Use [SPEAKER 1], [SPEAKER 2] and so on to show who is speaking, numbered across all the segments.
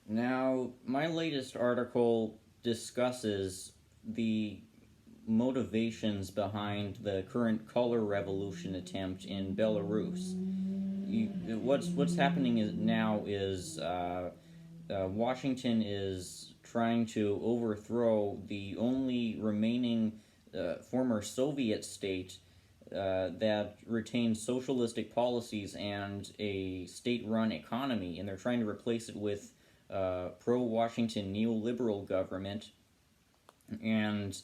[SPEAKER 1] Now, my latest article discusses the motivations behind the current color revolution attempt in Belarus. What's happening now is Washington is trying to overthrow the only remaining former Soviet state that retains socialistic policies and a state-run economy, and they're trying to replace it with pro-Washington neoliberal government. And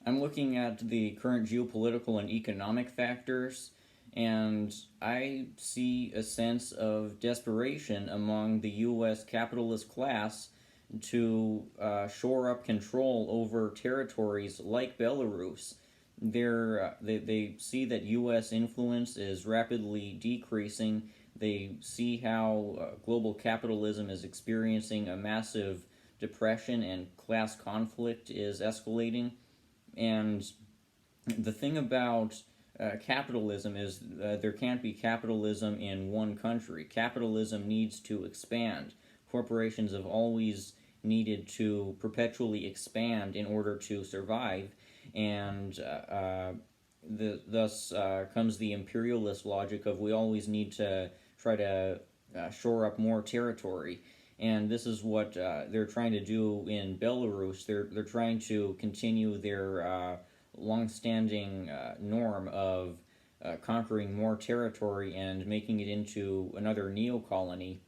[SPEAKER 1] I'm looking at the current geopolitical and economic factors, and I see a sense of desperation among the U.S. capitalist class to shore up control over territories like Belarus. They see that U.S. influence is rapidly decreasing. They see how global capitalism is experiencing a massive depression and class conflict is escalating. And the thing about capitalism is there can't be capitalism in one country. Capitalism needs to expand. Corporations have always needed to perpetually expand in order to survive, and thus comes the imperialist logic of we always need to try to shore up more territory. And this is what they're trying to do in Belarus. They're trying to continue their long-standing norm of conquering more territory and making it into another neo-colony.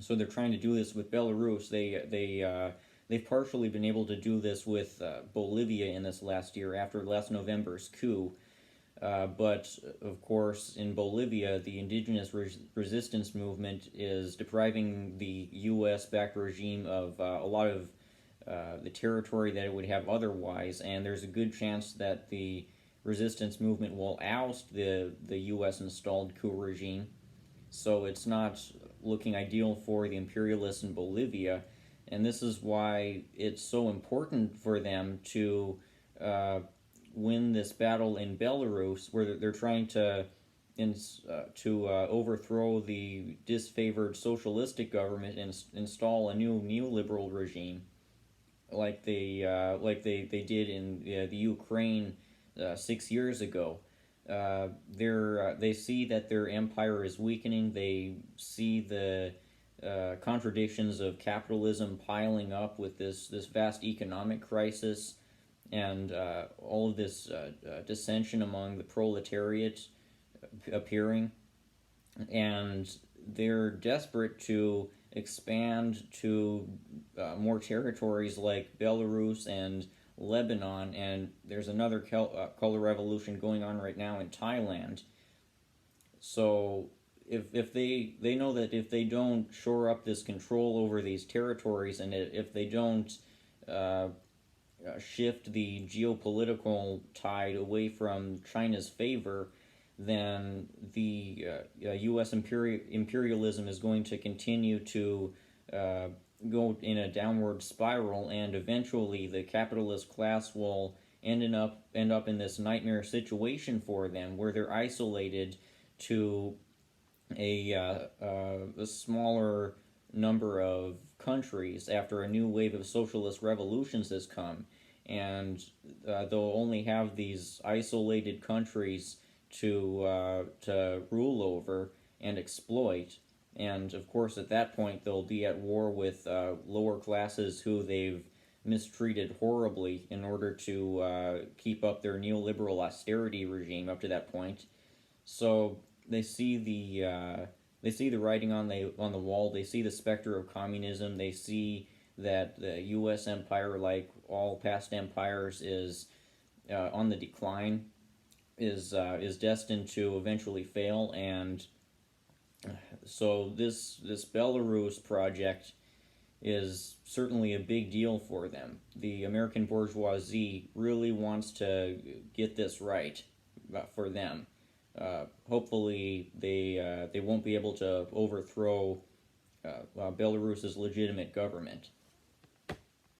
[SPEAKER 1] So they're trying to do this with Belarus. They've partially been able to do this with Bolivia in this last year after last November's coup. But of course, in Bolivia, the indigenous resistance movement is depriving the U.S.-backed regime of a lot of the territory that it would have otherwise, and there's a good chance that the resistance movement will oust the U.S.-installed coup regime. So it's not looking ideal for the imperialists in Bolivia, and this is why it's so important for them to win this battle in Belarus, where they're trying to overthrow the disfavored socialistic government and install a new neoliberal regime, like they did in the Ukraine 6 years ago. They see that their empire is weakening. They see the contradictions of capitalism piling up with this vast economic crisis and all of this dissension among the proletariat appearing, and they're desperate to expand to more territories like Belarus and Lebanon, and there's another color revolution going on right now in Thailand. So if they know that if they don't shore up this control over these territories, and if they don't shift the geopolitical tide away from China's favor, then the U.S. imperialism is going to continue to go in a downward spiral, and eventually the capitalist class will end up in this nightmare situation for them, where they're isolated to a smaller number of countries after a new wave of socialist revolutions has come, and they'll only have these isolated countries to rule over and exploit. And of course, at that point, they'll be at war with lower classes who they've mistreated horribly in order to keep up their neoliberal austerity regime up to that point. So they see the writing on the wall. They see the specter of communism. They see that the U.S. empire, like all past empires, is on the decline, is destined to eventually fail, and so this Belarus project is certainly a big deal for them. The American bourgeoisie really wants to get this right for them. Hopefully, they won't be able to overthrow Belarus's legitimate government.